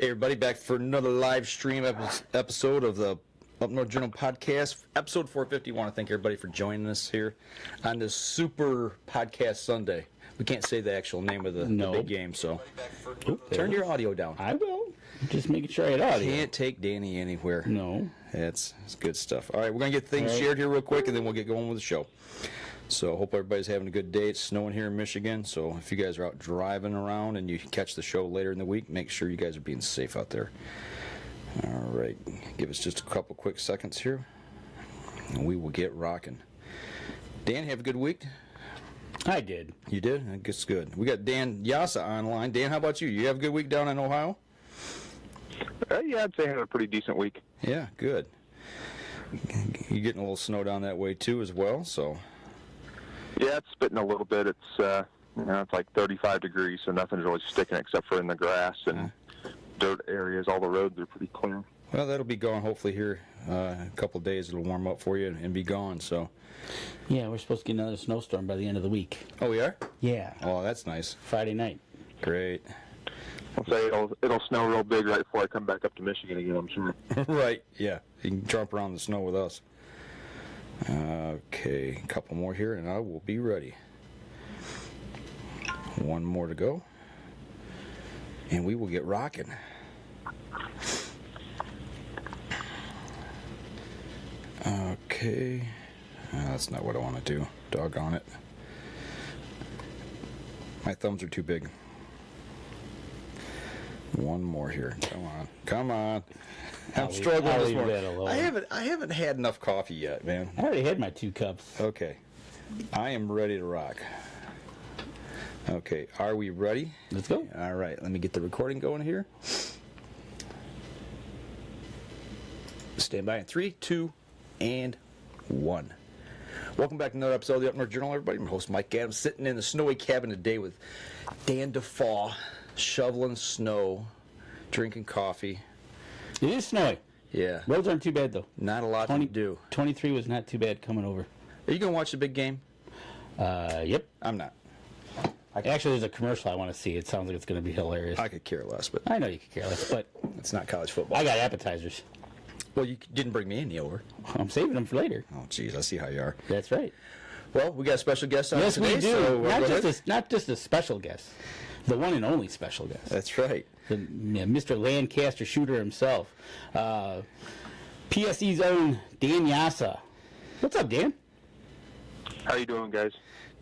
Hey everybody, back for another live stream episode of the Up North Journal Podcast, episode 450. I want to thank everybody for joining us here on this super podcast Sunday. We can't say the actual name of the big game, so turn your audio down. I will. Just making sure I had audio. Can't take Danny anywhere. No. It's good stuff. All right, we're going to get things shared here real quick, and then we'll get going with the show. So hope everybody's having a good day. It's snowing here in Michigan, so if you guys are out driving around and you catch the show later in the week, make sure you guys are being safe out there. All right, give us just a couple quick seconds here, and we will get rocking. Dan, have a good week? I did. You did? I guess good. We got Dan Jasa online. Dan, how about you? You have a good week down in Ohio? Yeah, I'd say I had a pretty decent week. Yeah, good. You're getting a little snow down that way too as well, so... Yeah, it's spitting a little bit. It's it's like 35 degrees, so nothing's really sticking except for in the grass and dirt areas. All the roads are pretty clear. Well, that'll be gone hopefully here a couple of days. It'll warm up for you and be gone. So. Yeah, we're supposed to get another snowstorm by the end of the week. Oh, we are? Yeah. Oh, that's nice. Friday night. Great. I'll say it'll snow real big right before I come back up to Michigan again, I'm sure. Right, yeah. You can jump around the snow with us. Okay, a couple more here, and I will be ready. One more to go, and we will get rocking. Okay, that's not what I want to do. Doggone it. My thumbs are too big. One more here. Come on. I'm struggling this morning. I haven't had enough coffee yet, man. I already had my 2 cups. Okay. I am ready to rock. Okay, are we ready? Let's go. All right, let me get the recording going here. Stand by in 3, 2, and 1. Welcome back to another episode of the Up North Journal, everybody. I'm your host, Mike Adams, sitting in the snowy cabin today with Dan DeFaw, shoveling snow, drinking coffee. It is snowy. Yeah. Roads aren't too bad, though. Not a lot to do. 23 was not too bad coming over. Are you going to watch the big game? Yep. I'm not. Actually, there's a commercial I want to see. It sounds like it's going to be hilarious. I could care less, but... I know you could care less, but... It's not college football. I got appetizers. Well, you didn't bring me any over. I'm saving them for later. Oh, jeez, I see how you are. That's right. Well, we got a special guest on today. Yes, we do. So, not just a special guest. The one and only special guest. That's right. Mr. Lancaster shooter himself. PSE's own Dan Jasa. What's up, Dan? How you doing, guys?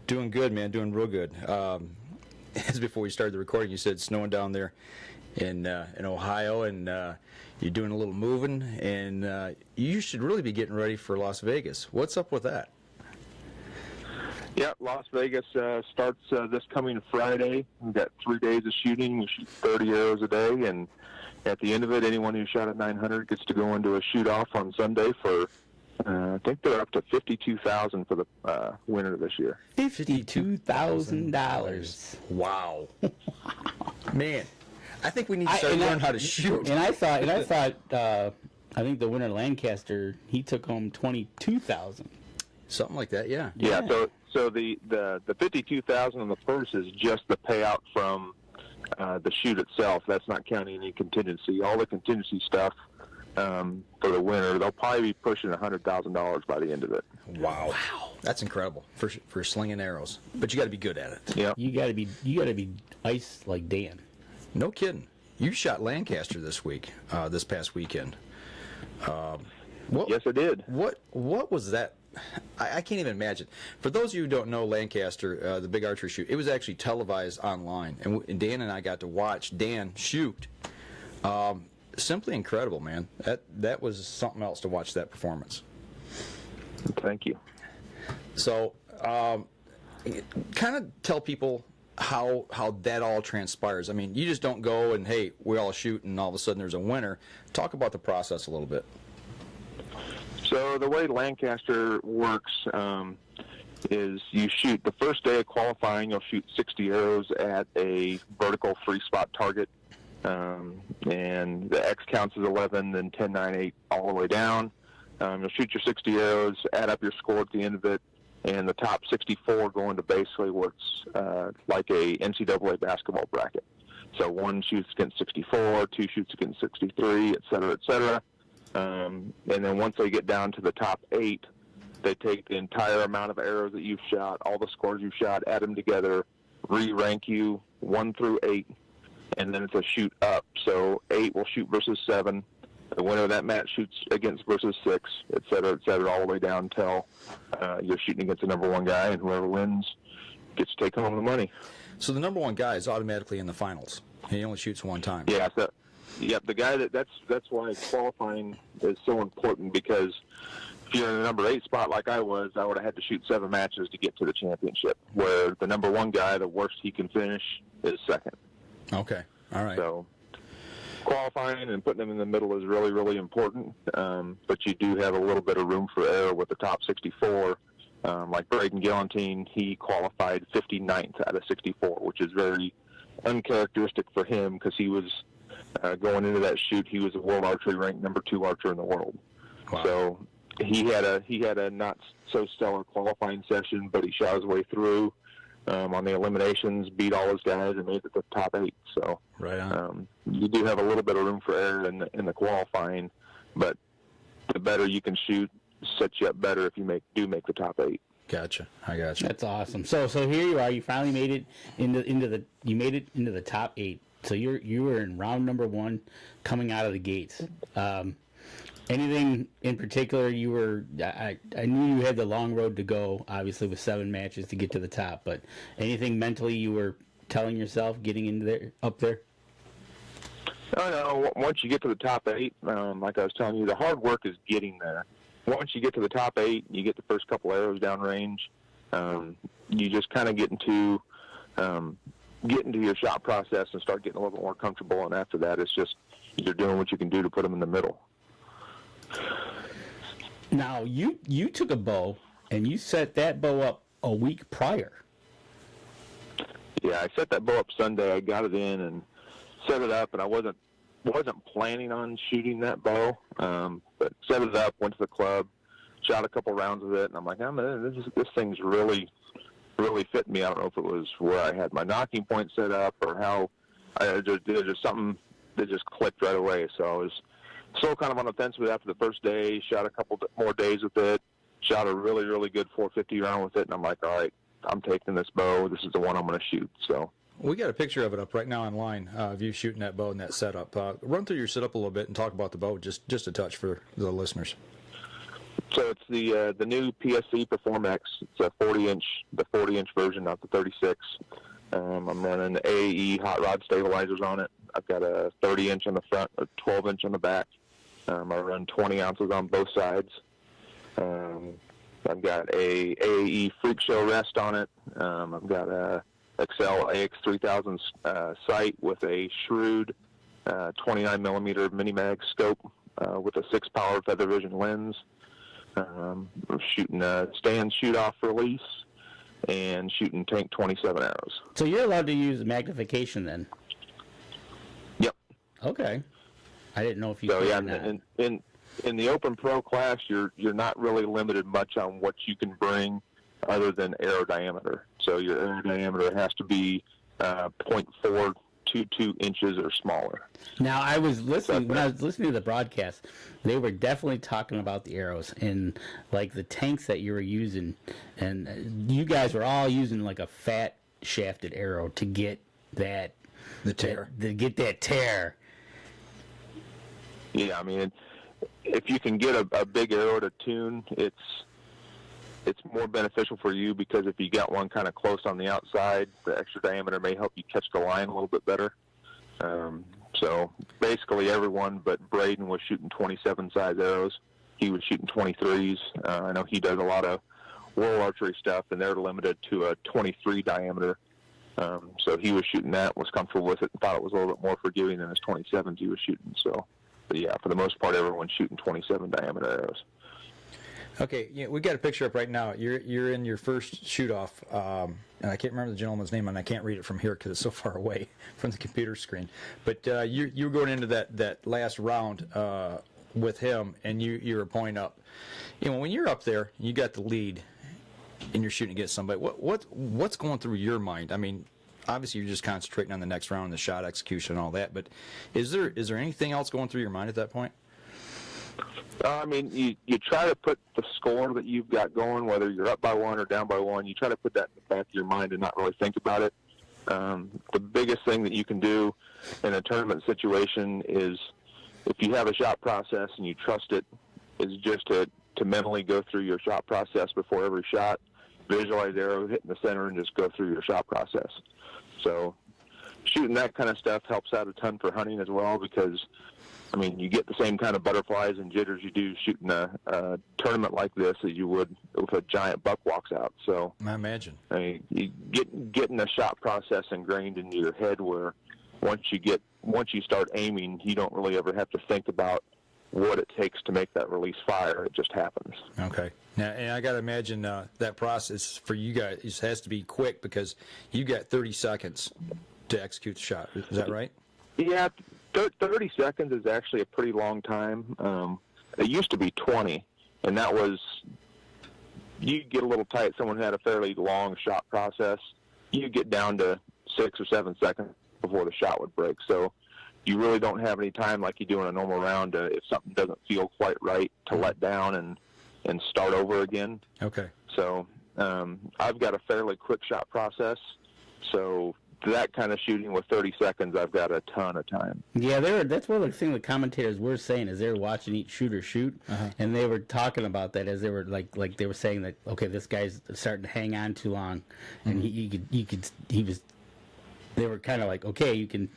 Doing good, man. Doing real good. As before we started the recording, you said it's snowing down there in Ohio, and you're doing a little moving, and you should really be getting ready for Las Vegas. What's up with that? Yeah, Las Vegas starts this coming Friday. We've got 3 days of shooting. We shoot 30 arrows a day, and at the end of it, anyone who shot at 900 gets to go into a shoot-off on Sunday for, I think they're up to $52,000 for the winner this year. $52,000. Wow. Man, I think we need to start learning how to shoot. And I thought, I think the winner Lancaster, he took home $22,000. Something like that, yeah. Yeah. So the $52,000 on the purse is just the payout from the shoot itself. That's not counting any contingency. All the contingency stuff for the winner, they'll probably be pushing $100,000 by the end of it. Wow. That's incredible for slinging arrows. But you got to be good at it. Yeah. You got to be ice like Dan. No kidding. You shot Lancaster this past weekend. Yes, I did. What was that? I can't even imagine. For those of you who don't know Lancaster, the big archery shoot, it was actually televised online, and Dan and I got to watch Dan shoot. Simply incredible, man. That was something else to watch that performance. Thank you. So, kind of tell people how that all transpires. I mean, you just don't go and, hey, we all shoot, and all of a sudden there's a winner. Talk about the process a little bit. So the way Lancaster works is you shoot the first day of qualifying. You'll shoot 60 arrows at a vertical free spot target, and the X counts as 11, then 10, 9, 8, all the way down. You'll shoot your 60 arrows, add up your score at the end of it, and the top 64 go into basically what's like a NCAA basketball bracket. So one shoots against 64, two shoots against 63, et cetera, et cetera. And then once they get down to the top 8, they take the entire amount of arrows that you've shot, all the scores you've shot, add them together, re-rank you 1 through 8, and then it's a shoot up. So 8 will shoot versus 7. The winner of that match shoots against versus 6, et cetera, all the way down until you're shooting against the number 1 guy, and whoever wins gets to take home the money. So the number 1 guy is automatically in the finals. He only shoots 1 time. Yeah. So, yep. The guy that's why qualifying is so important, because if you're in the number 8 spot like I was, I would have had to shoot 7 matches to get to the championship. Where the number 1 guy, the worst he can finish is second. Okay. All right. So qualifying and putting them in the middle is really, really important. But you do have a little bit of room for error with the top 64. Like Braden Galantine, he qualified 59th out of 64, which is very uncharacteristic for him, because he was going into that shoot, he was a world archery ranked number 2 archer in the world. Wow. So he had a not so stellar qualifying session, but he shot his way through on the eliminations, beat all his guys, and made it to the top 8. So right on. You do have a little bit of room for error in the qualifying, but the better you can shoot sets you up better if you do make the top 8. Gotcha. I gotcha. That's awesome. So here you are. You finally made it into the top 8. So you were in round number 1, coming out of the gates. Anything in particular you were? I knew you had the long road to go, obviously with 7 matches to get to the top. But anything mentally you were telling yourself getting into there, up there? Oh no. Once you get to the top 8, like I was telling you, the hard work is getting there. Once you get to the top 8, you get the first couple arrows downrange. You just kind of get into your shot process and start getting a little bit more comfortable. And after that, it's just you're doing what you can do to put them in the middle. Now you took a bow and you set that bow up a week prior. Yeah, I set that bow up Sunday. I got it in and set it up, and I wasn't planning on shooting that bow, but set it up, went to the club, shot a couple rounds of it, and I'm like, this thing's really, really fit me. I don't know if it was where I had my knocking point set up or how. Just something that just clicked right away. So I was still kind of on the fence with it after the first day. Shot a couple more days with it. Shot a really, really good 450 round with it, and I'm like, all right, I'm taking this bow. This is the one I'm going to shoot. So. We got a picture of it up right now online of you shooting that bow and that setup. Run through your setup a little bit and talk about the bow just a touch for the listeners. So it's the new PSC Perform X. It's a 40-inch version, not the 36. I'm running AAE hot rod stabilizers on it. I've got a 30-inch on the front, a 12-inch on the back. I run 20 ounces on both sides. I've got a AAE Freak Show rest on it. I've got a Excel AX3000 sight with a shrewd 29mm mini-mag scope with a 6-power Feather Vision lens. I'm shooting a stand shoot-off release and shooting tank 27 arrows. So you're allowed to use magnification then? Yep. Okay. I didn't know if you could. So yeah, in the Open Pro class, you're not really limited much on what you can bring other than arrow diameter. So your arrow diameter has to be 0.422 inches or smaller. Now, when I was listening to the broadcast, they were definitely talking about the arrows and like the tanks that you were using, and you guys were all using like a fat shafted arrow to get that tear. To get that tear. Yeah, I mean, if you can get a big arrow to tune, it's more beneficial for you, because if you got one kind of close on the outside, the extra diameter may help you catch the line a little bit better. So basically everyone but Braden was shooting 27 size arrows. He was shooting 23s. I know he does a lot of world archery stuff, and they're limited to a 23 diameter. So he was shooting that, was comfortable with it, and thought it was a little bit more forgiving than his 27s he was shooting. So, but yeah, for the most part, everyone's shooting 27 diameter arrows. Okay, yeah, we got a picture up right now. You're in your first shoot-off, and I can't remember the gentleman's name, and I can't read it from here because it's so far away from the computer screen. But you're going into that last round with him, and you were pointing up. You know, when you're up there, you got the lead, and you're shooting against somebody. What's going through your mind? I mean, obviously you're just concentrating on the next round, the shot execution and all that, but is there anything else going through your mind at that point? I mean, you try to put the score that you've got going, whether you're up by 1 or down by 1, you try to put that in the back of your mind and not really think about it. The biggest thing that you can do in a tournament situation is, if you have a shot process and you trust it, is just to mentally go through your shot process before every shot, visualize the arrow hitting the center, and just go through your shot process. So shooting that kind of stuff helps out a ton for hunting as well, because I mean, you get the same kind of butterflies and jitters you do shooting a tournament like this as you would if a giant buck walks out. So I imagine. I mean, you getting a shot process ingrained into your head where once you start aiming, you don't really ever have to think about what it takes to make that release fire. It just happens. Okay. Now, and I got to imagine that process for you guys has to be quick, because you got 30 seconds to execute the shot. Is that right? Yeah. 30 seconds is actually a pretty long time. It used to be 20, and that was, you get a little tight. Someone had a fairly long shot process. You get down to 6 or 7 seconds before the shot would break. So you really don't have any time like you do in a normal round if something doesn't feel quite right to let down and start over again. Okay. So I've got a fairly quick shot process. So that kind of shooting with 30 seconds, I've got a ton of time. Yeah, that's one of the things the commentators were saying as they were watching each shooter shoot, and they were talking about that as they were like they were saying that, okay, this guy's starting to hang on too long, and they were kind of like, okay, you can,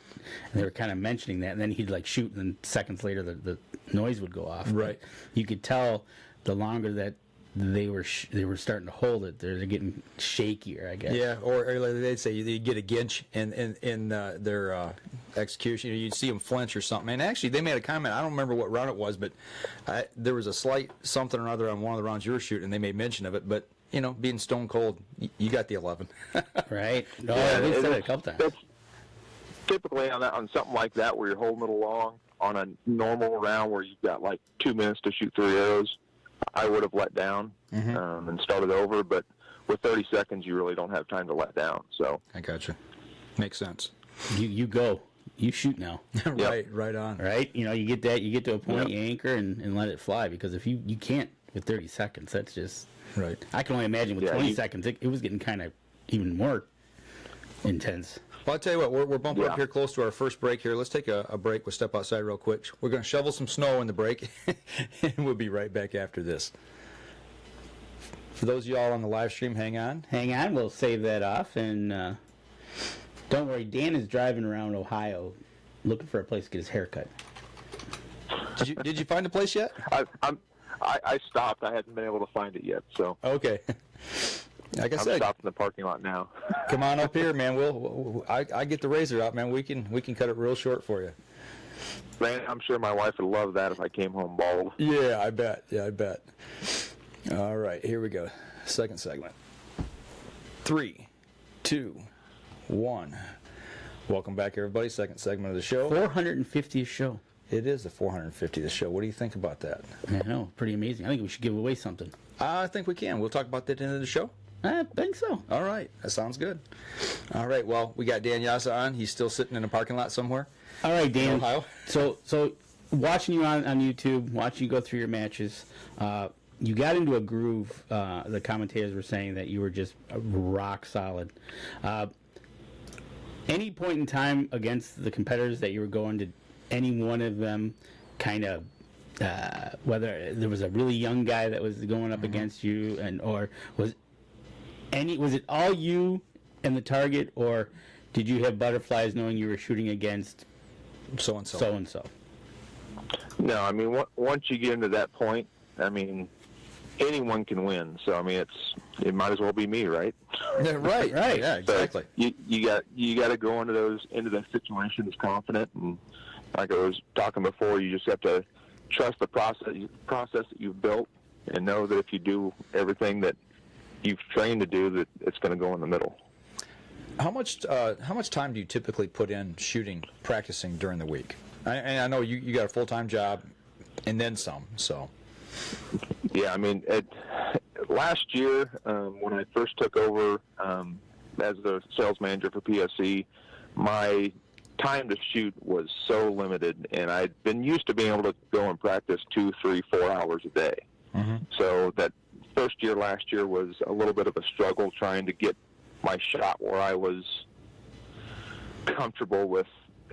and they were kind of mentioning that, and then he'd like shoot, and then seconds later the noise would go off. Right. You could tell the longer that they were starting to hold it, they're getting shakier, I guess. Yeah, or they'd say you get a ginch in their execution. You'd see them flinch or something. And actually, they made a comment. I don't remember what round it was, but there was a slight something or other on one of the rounds you were shooting, and they made mention of it. But being stone cold, you got the 11. Right. No, they said it a couple times. Typically on something like that, where you're holding it along, on a normal round where you've got like 2 minutes to shoot 3 arrows, I would have let down and started over, but with 30 seconds, you really don't have time to let down. So I gotcha. Makes sense. You go. You shoot now. Right on. Right? You get to a point, you anchor and let it fly, because if you can't with 30 seconds, that's just right. I can only imagine with 20 seconds, it was getting kind of even more intense. Well, I'll tell you what, we're bumping up here close to our first break here. Let's take a break. We'll step outside real quick. We're going to shovel some snow in the break, and we'll be right back after this. For those of y'all on the live stream, hang on. Hang on. We'll save that off. And don't worry, Dan is driving around Ohio looking for a place to get his hair cut. Did you find a place yet? I stopped. I hadn't been able to find it yet. So okay. Like I said, I'm stopped in the parking lot now. Come on up here, man. I get the razor out, man. We can cut it real short for you. Man, I'm sure my wife would love that if I came home bald. Yeah, I bet. All right, here we go. Second segment. 3, 2, 1. Welcome back, everybody. Second segment of the show. 450th show. It is the 450th show. What do you think about that? I know, pretty amazing. I think we should give away something. I think we can. We'll talk about that at the end of the show. I think so. All right. That sounds good. All right. Well, we got Dan Jasa on. He's still sitting in a parking lot somewhere. All right, Dan. In Ohio. So watching you on YouTube, watching you go through your matches, you got into a groove. The commentators were saying that you were just rock solid. Any point in time against the competitors that you were going to, any one of them kind of, whether there was a really young guy that was going up against you, or was it all you and the target, or did you have butterflies knowing you were shooting against so and so? No, I mean, once you get into that point, I mean, anyone can win. So I mean, it might as well be me, right? Yeah, right. Yeah, exactly. So you got to go into that situation as confident, and like I was talking before, you just have to trust the process that you've built, and know that if you do everything that you've trained to do, that it's going to go in the middle. How much time do you typically put in shooting, practicing during the week? I know you got a full-time job and then some. So. Yeah, I mean, last year when I first took over as the sales manager for PSC, my time to shoot was so limited, and I'd been used to being able to go and practice 2, 3, 4 hours a day. Mm-hmm. So that last year was a little bit of a struggle trying to get my shot where I was comfortable with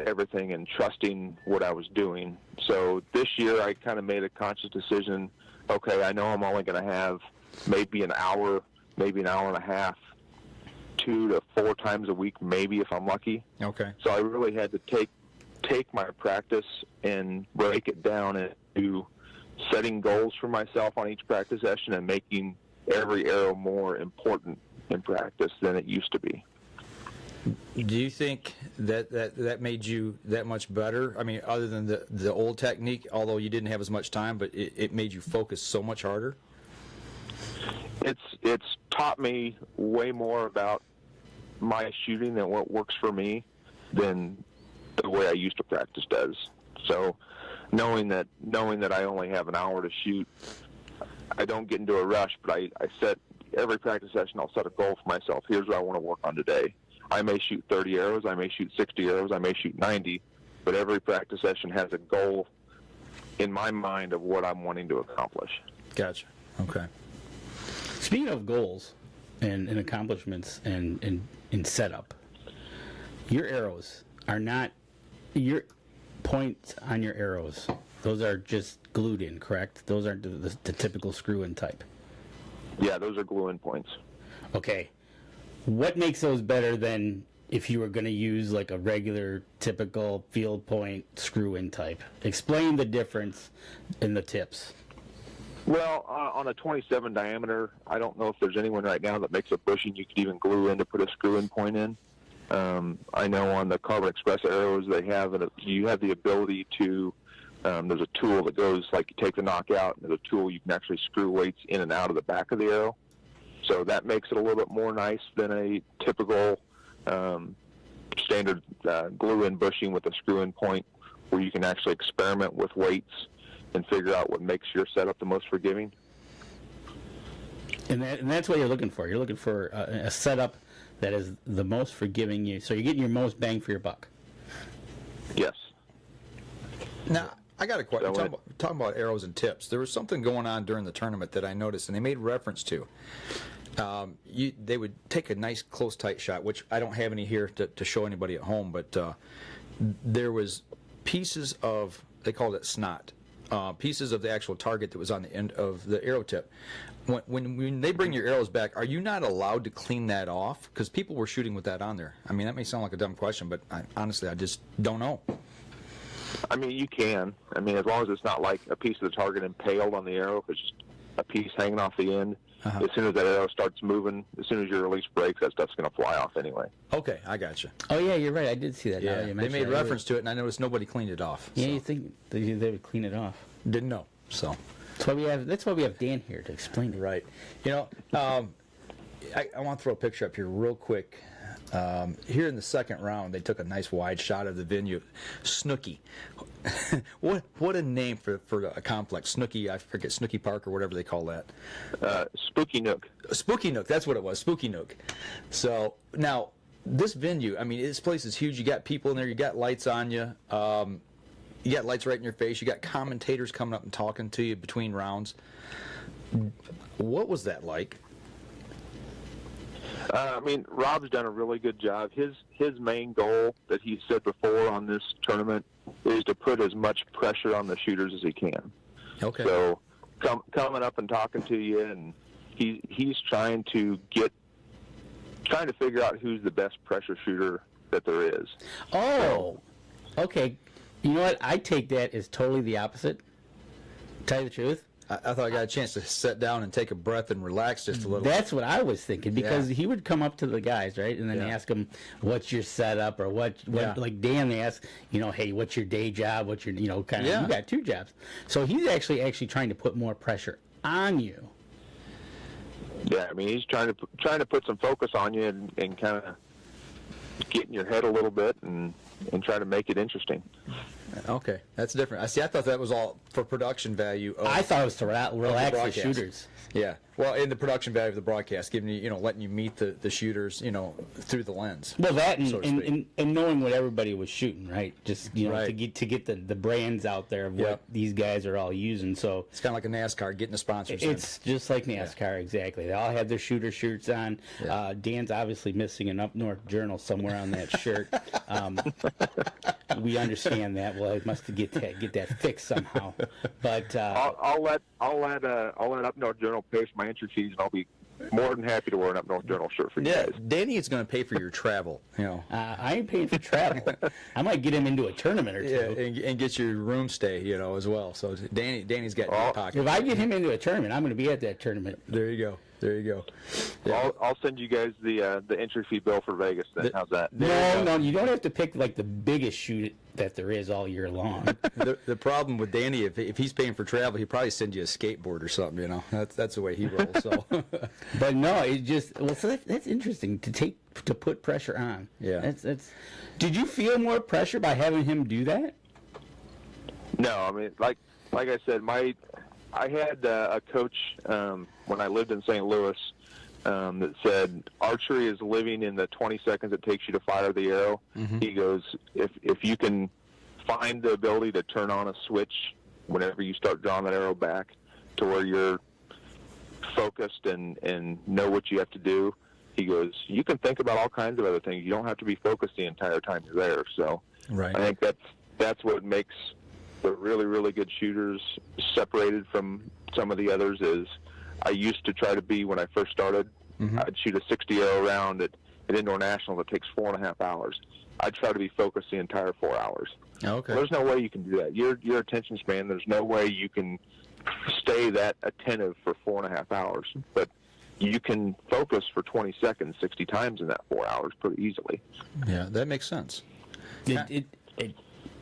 everything and trusting what I was doing. So this year I kind of made a conscious decision, okay, I know I'm only going to have maybe an hour, maybe an hour and a half, 2 to 4 times a week, maybe if I'm lucky. Okay. So I really had to take my practice and break it down into setting goals for myself on each practice session and making every arrow more important in practice than it used to be. Do you think that made you that much better? I mean, other than the old technique, although you didn't have as much time, but it made you focus so much harder? It's taught me way more about my shooting and what works for me than the way I used to practice does. So knowing that I only have an hour to shoot, I don't get into a rush, but I set every practice session, I'll set a goal for myself. Here's what I want to work on today. I may shoot 30 arrows, I may shoot 60 arrows, I may shoot 90, but every practice session has a goal in my mind of what I'm wanting to accomplish. Gotcha. Okay. Speaking of goals and accomplishments and setup, your arrows are not your points on your arrows. Those are just glued in, correct? Those aren't the typical screw-in type. Yeah, those are glue-in points. Okay. What makes those better than if you were going to use like a regular, typical field point screw-in type? Explain the difference in the tips. Well, on a 27 diameter, I don't know if there's anyone right now that makes a bushing you could even glue in to put a screw-in point in. I know on the Carbon Express arrows, you have the ability to, there's a tool that goes, like you take the knockout, and there's a tool you can actually screw weights in and out of the back of the arrow. So that makes it a little bit more nice than a typical standard glue-in bushing with a screw-in point, where you can actually experiment with weights and figure out what makes your setup the most forgiving. And that's what you're looking for. You're looking for a setup that is the most forgiving you, so you're getting your most bang for your buck. Yes. Now, I got a question. Talking about arrows and tips, there was something going on during the tournament that I noticed, and they made reference to. They would take a nice close, tight shot, which I don't have any here to show anybody at home, but there was pieces of, they called it snot, pieces of the actual target that was on the end of the arrow tip. When they bring your arrows back, are you not allowed to clean that off? Because people were shooting with that on there. I mean, that may sound like a dumb question, but honestly, I just don't know. I mean, you can. I mean, as long as it's not like a piece of the target impaled on the arrow, if it's just a piece hanging off the end. Uh-huh. As soon as that arrow starts moving, as soon as your release breaks, that stuff's going to fly off anyway. Okay, I got you. Oh, yeah, you're right. I did see that. Yeah, they made reference to it, and I noticed nobody cleaned it off. Yeah, so. you think they would clean it off. Didn't know, so. That's why we have Dan here to explain it. Right. You know, I want to throw a picture up here real quick. Here in the second round, they took a nice wide shot of the venue. Snooky. What a name for a complex. Snooky, I forget, Snooky Park or whatever they call that. Spooky Nook. Spooky Nook, that's what it was, Spooky Nook. So, now, this venue, I mean, this place is huge. You got people in there, you got lights on you. You got lights right in your face. You got commentators coming up and talking to you between rounds. What was that like? I mean, Rob's done a really good job. His main goal that he said before on this tournament is to put as much pressure on the shooters as he can. Okay. So coming up and talking to you, and he's trying to figure out who's the best pressure shooter that there is. Oh, okay. You know what? I take that as totally the opposite. Tell you the truth. I thought I got a chance to sit down and take a breath and relax just a little. That's what I was thinking, because he would come up to the guys, right, and then ask them, "What's your setup?" or what like Dan, they ask, hey, what's your day job? What's your, kind of, you got 2 jobs. So he's actually trying to put more pressure on you. Yeah, I mean, he's trying to put some focus on you and kind of get in your head a little bit and try to make it interesting. Okay, that's different. I thought that was all for production value. I thought it was to relax the broadcast. shooters. Yeah, well, in the production value of the broadcast, giving you, letting you meet the shooters, through the lens. Well, that so to speak. and knowing what everybody was shooting, right? Just Right. to get the brands out there of what Yep. these guys are all using. So It's kind of like a NASCAR getting the sponsors. it's just like NASCAR, exactly. They all have their shooter shirts on. Yeah. Dan's obviously missing an Up North Journal somewhere on that shirt. We understand that. Well, I must get that fixed somehow. But I'll let Up North Journal pay for my entry fees, and I'll be more than happy to wear an Up North Journal shirt for you Yeah, guys. Danny is going to pay for your travel. I ain't paying for travel. I might get him into a tournament or two. Yeah, and get your room stay, as well. So Danny's got your pocket. If I get him into a tournament, I'm going to be at that tournament. There you go. Yeah. I'll send you guys the entry fee bill for Vegas. Then how's that? No, you don't have to pick like the biggest shoot that there is all year long. The problem with Danny, if he's paying for travel, he'd probably send you a skateboard or something. That's the way he rolls. So, but no, it just so that's interesting to put pressure on. Yeah. That's. Did you feel more pressure by having him do that? No, I mean, like I said, I had a coach when I lived in St. Louis that said archery is living in the 20 seconds it takes you to fire the arrow. Mm-hmm. He goes, if you can find the ability to turn on a switch whenever you start drawing that arrow back to where you're focused and know what you have to do, he goes, you can think about all kinds of other things. You don't have to be focused the entire time you're there. So right. I think that's what makes the really, really good shooters separated from some of the others. Is I used to try to be, when I first started, mm-hmm. I'd shoot a 60 arrow round at Indoor National that takes 4.5 hours. I'd try to be focused the entire 4 hours. Okay. Well, there's no way you can do that. Your attention span, there's no way you can stay that attentive for 4.5 hours. But you can focus for 20 seconds 60 times in that 4 hours pretty easily. Yeah, that makes sense.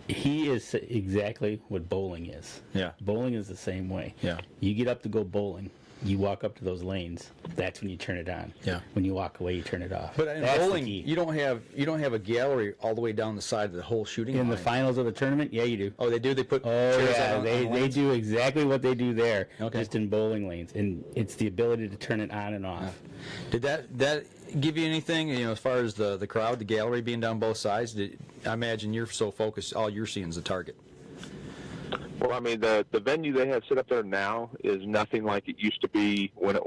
He is exactly what bowling is. Yeah. Bowling is the same way. Yeah. You get up to go bowling. You walk up to those lanes. That's when you turn it on. Yeah. When you walk away, you turn it off. But in that's bowling, you don't have a gallery all the way down the side of the whole shooting line. In the finals of the tournament, yeah, you do. Oh, they do. They put. chairs on they do exactly what they do there. Okay. Just in bowling lanes, and it's the ability to turn it on and off. Did that give you anything? As far as the crowd, the gallery being down both sides. I imagine you're so focused, all you're seeing is the target. Well, I mean, the venue they have set up there now is nothing like it used to be when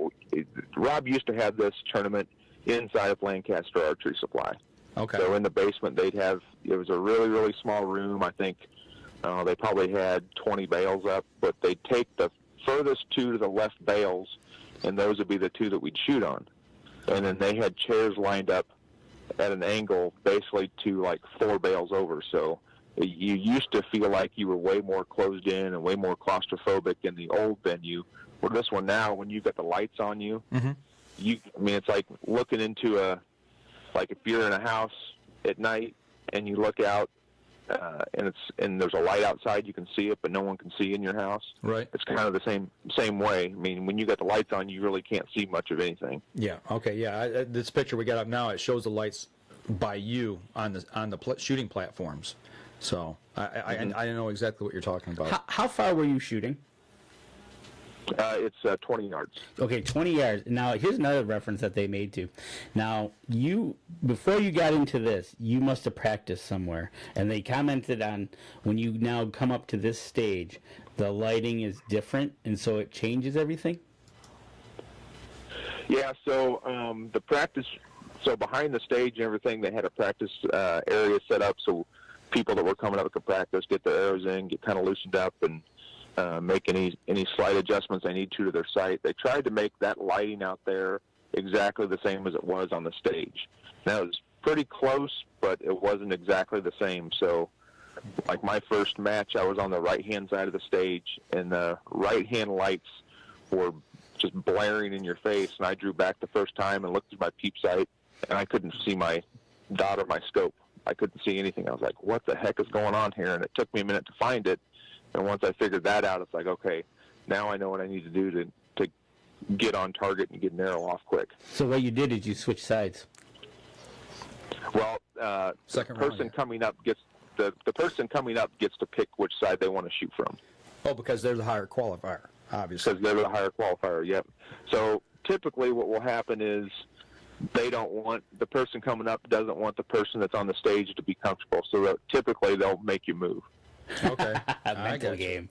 Rob used to have this tournament inside of Lancaster Archery Supply. Okay. So in the basement, it was a really, really small room. I think they probably had 20 bales up, but they'd take the furthest two to the left bales, and those would be the two that we'd shoot on. And then they had chairs lined up at an angle basically to like 4 bales over. So you used to feel like you were way more closed in and way more claustrophobic in the old venue. Where this one now, when you've got the lights on you, mm-hmm. It's like looking into like if you're in a house at night and you look out and there's a light outside, you can see it, but no one can see in your house. Right. It's kind of the same way. I mean, when you got the lights on, you really can't see much of anything. Yeah. Okay. Yeah. This picture we got up now, it shows the lights by you on the shooting platforms. So I know exactly what you're talking about. How far were you shooting? It's 20 yards. Okay, 20 yards. Now, here's another reference that they made to. Now, before you got into this, you must have practiced somewhere. And they commented on when you now come up to this stage, the lighting is different, and so it changes everything? Yeah, so the practice, so behind the stage and everything, they had a practice area set up so people that were coming up could practice, get their arrows in, get kind of loosened up, and make any slight adjustments they need to their sight. They tried to make that lighting out there exactly the same as it was on the stage. Now, it was pretty close, but it wasn't exactly the same. So, like my first match, I was on the right-hand side of the stage, and the right-hand lights were just blaring in your face, and I drew back the first time and looked at my peep sight, and I couldn't see my dot or my scope. I couldn't see anything. I was like, what the heck is going on here? And it took me a minute to find it. And once I figured that out, it's like, okay, now I know what I need to do to get on target and get an arrow off quick. So what you did is you switched sides. Well, the person coming up gets to pick which side they want to shoot from. Oh, because they're the higher qualifier, obviously. Because they're the higher qualifier, yep. So typically what will happen is they don't want, the person coming up doesn't want the person that's on the stage to be comfortable. So typically they'll make you move. Okay. Mental game.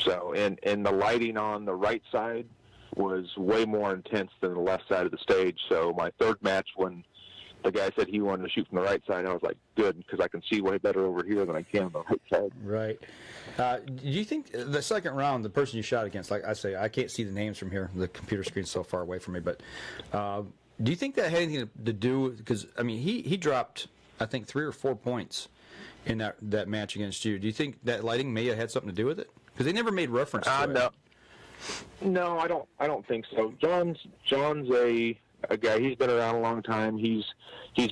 So, and the lighting on the right side was way more intense than the left side of the stage. So my third match, when the guy said he wanted to shoot from the right side, I was like, good, because I can see way better over here than I can on the right side. Right. Do you think the second round, the person you shot against, like I say, I can't see the names from here. The computer screen's so far away from me. But do you think that had anything to do? Because, I mean, he dropped, I think, 3 or 4 points in that match against you. Do you think that lighting may have had something to do with it? Because they never made reference to it. No, I don't think so. John's a guy. He's been around a long time. He's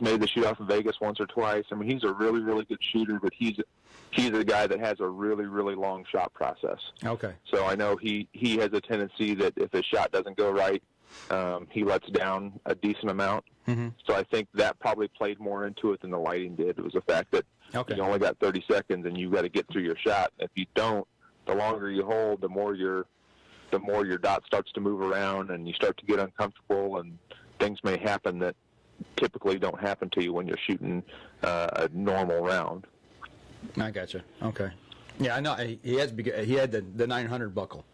made the shoot off in Vegas once or twice. I mean, he's a really, really good shooter, but he's a guy that has a really, really long shot process. Okay. So I know he has a tendency that if his shot doesn't go right, he lets down a decent amount. Mm-hmm. So I think that probably played more into it than the lighting did. It was the fact that you only got 30 seconds and you've got to get through your shot. If you don't, the longer you hold, the more your dot starts to move around and you start to get uncomfortable, and things may happen that typically don't happen to you when you're shooting a normal round. I gotcha. Okay. Yeah, I know. He had the 900 buckle.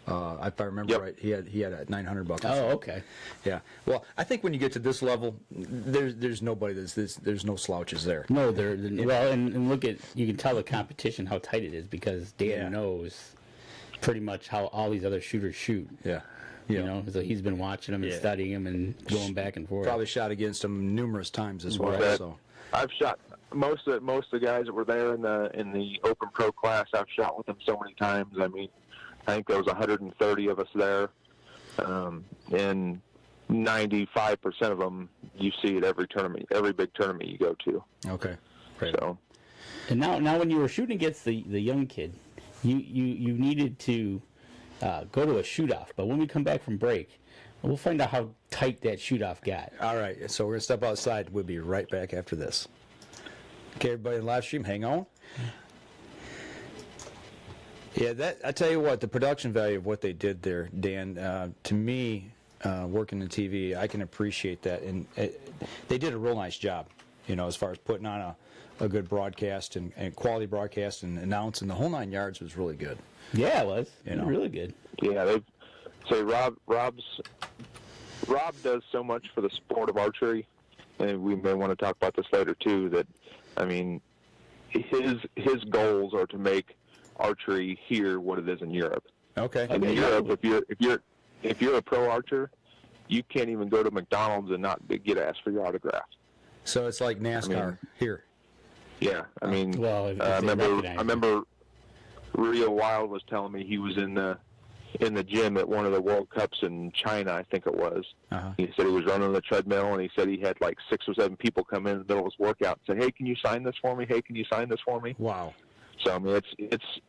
If I remember right, he had a 900 buckle. Oh, okay. Yeah. Well, I think when you get to this level, there's nobody there's no slouches there. No, well, and look at, you can tell the competition how tight it is, because Dan knows pretty much how all these other shooters shoot. Yeah. You know, so he's been watching them and studying them and going back and forth. Probably shot against them numerous times as well. So I've shot most of the guys that were there in the Open Pro class. I've shot with them so many times. I mean, I think there was 130 of us there, and 95% of them you see at every big tournament you go to. Okay. Great. So, and now when you were shooting against the young kid, you needed to go to a shoot-off. But when we come back from break, we'll find out how tight that shoot-off got. All right. So we're going to step outside. We'll be right back after this. Okay, everybody in the live stream, hang on. Yeah, I tell you what, the production value of what they did there, Dan, to me, working in TV, I can appreciate that. And they did a real nice job, as far as putting on a good broadcast and quality broadcast, and announcing the whole 9 yards was really good. Yeah, it was. Really good. Yeah, Rob does so much for the sport of archery, and we may want to talk about this later too. That, I mean, his goals are to make archery here what it is in Europe. Okay. In Europe, if you're a pro archer, you can't even go to McDonald's and not get asked for your autograph. So it's like NASCAR here. Yeah, I mean, well, I remember Rio Wild was telling me he was in the gym at one of the World Cups in China, I think it was. Uh-huh. He said he was running on the treadmill, and he said he had like 6 or 7 people come in the middle of his workout and say, "Hey, can you sign this for me? Hey, can you sign this for me?" Wow. So, I mean, it's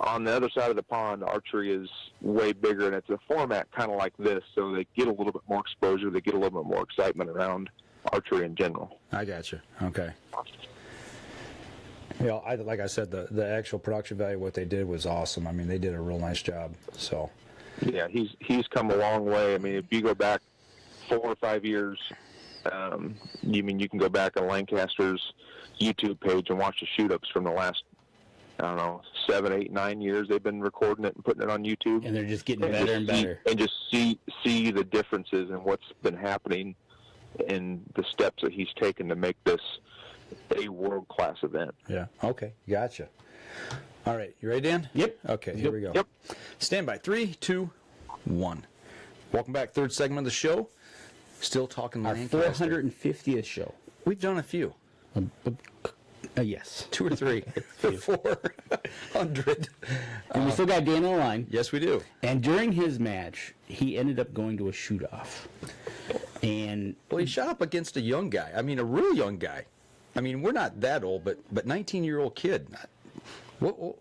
on the other side of the pond, archery is way bigger, and it's a format kind of like this, so they get a little bit more exposure, they get a little bit more excitement around archery in general. I got you. Okay. Like I said, the actual production value of what they did was awesome. I mean, they did a real nice job. So. Yeah, he's come a long way. I mean, if you go back 4 or 5 years, you can go back on Lancaster's YouTube page and watch the shoot-ups from the last, 7, 8, 9 years. They've been recording it and putting it on YouTube. And they're just getting better and better. And just see the differences in what's been happening and the steps that he's taken to make this a world-class event. Yeah. Okay. Gotcha. All right. You ready, Dan? Yep. Okay. Here we go. Yep. Stand by. 3, 2, 1. Welcome back. Third segment of the show. Still talking Our Lancaster. 450th show. We've done a few. Yes. 2 or 3. 400. And we still got Dan on the line. Yes, we do. And during his match, he ended up going to a shoot-off. And Well, he shot up against a young guy. I mean, a real young guy. I mean, we're not that old, but 19-year-old kid. What,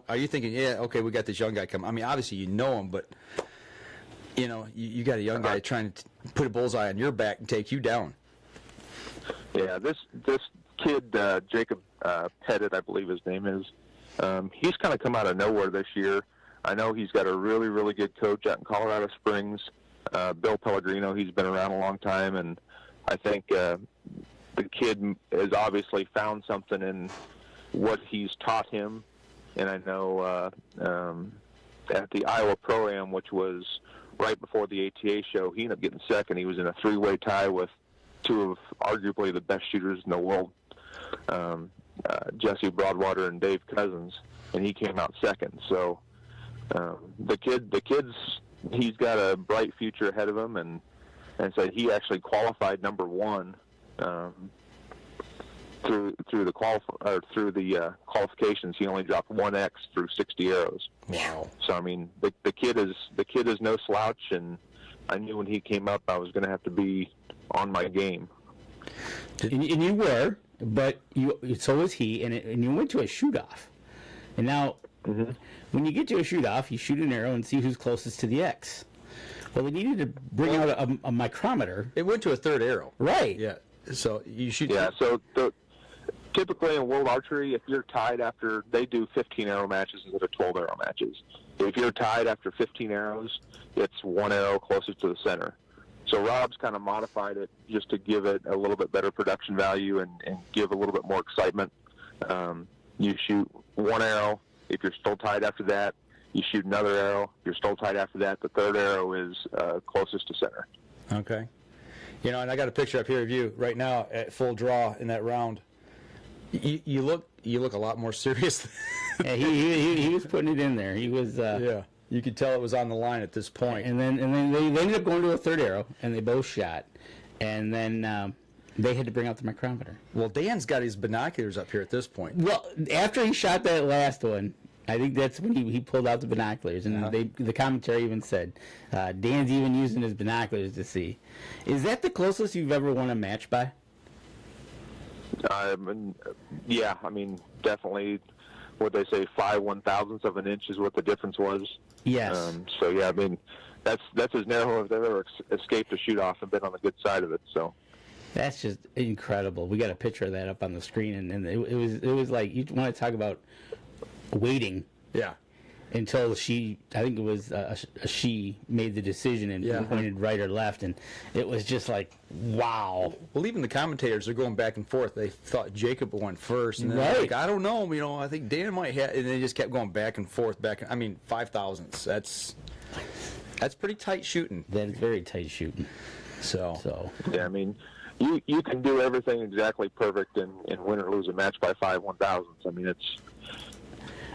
are you thinking, yeah, okay, we got this young guy coming. I mean, obviously you know him, but, you got a young guy trying to put a bullseye on your back and take you down. Yeah, this kid, Jacob Pettit, I believe his name is, He's kind of come out of nowhere this year. I know he's got a really, really good coach out in Colorado Springs, Bill Pellegrino. He's been around a long time, and I think the kid has obviously found something in what he's taught him. And I know at the Iowa Pro-Am, which was right before the ATA show, he ended up getting second. He was in a three-way tie with two of arguably the best shooters in the world, Jesse Broadwater and Dave Cousins, and he came out second. So he's got a bright future ahead of him, and so he actually qualified number one through the qualifications. He only dropped 1X through 60 arrows. Wow! So I mean, the kid is no slouch, and I knew when he came up I was going to have to be on my game. And you were, but so was he, and you went to a shoot-off. And now, when you get to a shoot-off, you shoot an arrow and see who's closest to the X. Well, they needed to bring out a micrometer. It went to a third arrow. Right. Yeah. So you shoot. Yeah. So typically in world archery, if you're tied after, they do 15 arrow matches instead of 12 arrow matches. If you're tied after 15 arrows, it's one arrow closest to the center. So Rob's kind of modified it just to give it a little bit better production value and give a little bit more excitement. You shoot one arrow. If you're still tied after that, you shoot another arrow. If you're still tied after that, the third arrow is closest to center. Okay. You know, and I got a picture up here of you right now at full draw in that round. You look a lot more serious. Yeah, he was putting it in there. He was. Yeah. You could tell it was on the line at this point. And then they ended up going to a third arrow, and they both shot. And then they had to bring out the micrometer. Well, Dan's got his binoculars up here at this point. Well, after he shot that last one, I think that's when he pulled out the binoculars. And the commentary even said, Dan's even using his binoculars to see. Is that the closest you've ever won a match by? Yeah, I mean, definitely. What they say, 5/1000ths of an inch is what the difference was. Yes. So yeah, I mean, that's as narrow as I've ever escaped a shoot off and been on the good side of it. So that's just incredible. We got a picture of that up on the screen, and it was like, you want to talk about waiting. Yeah. Until I think it was she made the decision and pointed right or left, and it was just like, wow. Well, even the commentators are going back and forth. They thought Jacob went first, and then like, I don't know, I think Dan might have, and they just kept going back and forth, 5/1000ths. That's pretty tight shooting. That is very tight shooting. So yeah, I mean, you can do everything exactly perfect and win or lose a match by 5/1000ths. I mean, it's.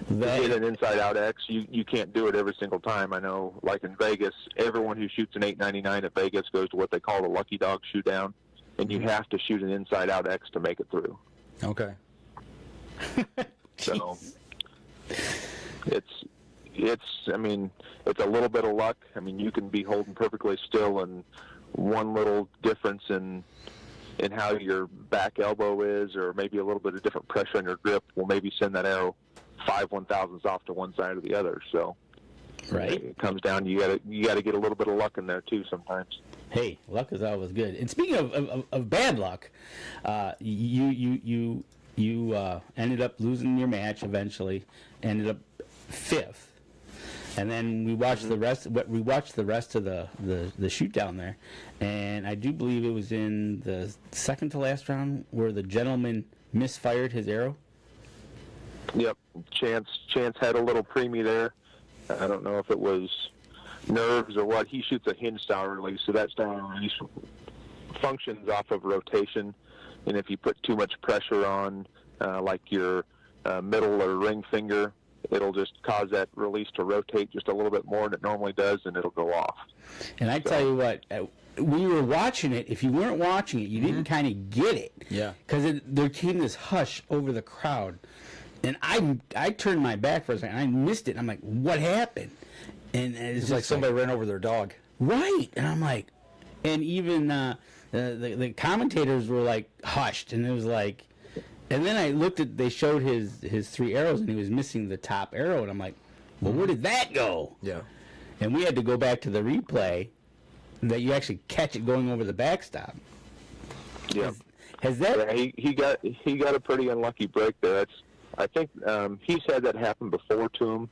To hit an inside-out X, you can't do it every single time. I know, like in Vegas, everyone who shoots an 899 at Vegas goes to what they call the lucky dog shoot down, and you have to shoot an inside-out X to make it through. Okay. So it's I mean, it's a little bit of luck. I mean, you can be holding perfectly still, and one little difference in how your back elbow is, or maybe a little bit of different pressure on your grip, will maybe send that arrow 5/1000ths off to one side or the other. So right, it comes down, you got to get a little bit of luck in there too sometimes. Hey, luck is always good. And speaking of bad luck, you ended up losing your match eventually, ended up 5th, and then we watched the rest. We watched the rest of the shoot down there, and I do believe it was in the second to last round where the gentleman misfired his arrow. Yep, Chance had a little preemie there. I don't know if it was nerves or what. He shoots a hinge style release, so that style release functions off of rotation. And if you put too much pressure on, like your middle or ring finger, it'll just cause that release to rotate just a little bit more than it normally does, and it'll go off. And I tell you what, when you were watching it, if you weren't watching it, you didn't kind of get it. Yeah. Because there came this hush over the crowd. And I turned my back for a second. I missed it. I'm like, what happened? And it's like somebody ran over their dog. Right. And I'm like, and even the commentators were like hushed. And it was like, and then I looked at, they showed his 3 arrows, and he was missing the top arrow. And I'm like, well, where did that go? Yeah. And we had to go back to the replay that you actually catch it going over the backstop. Yeah. Has that? Yeah, he got a pretty unlucky break there. I think he's had that happen before to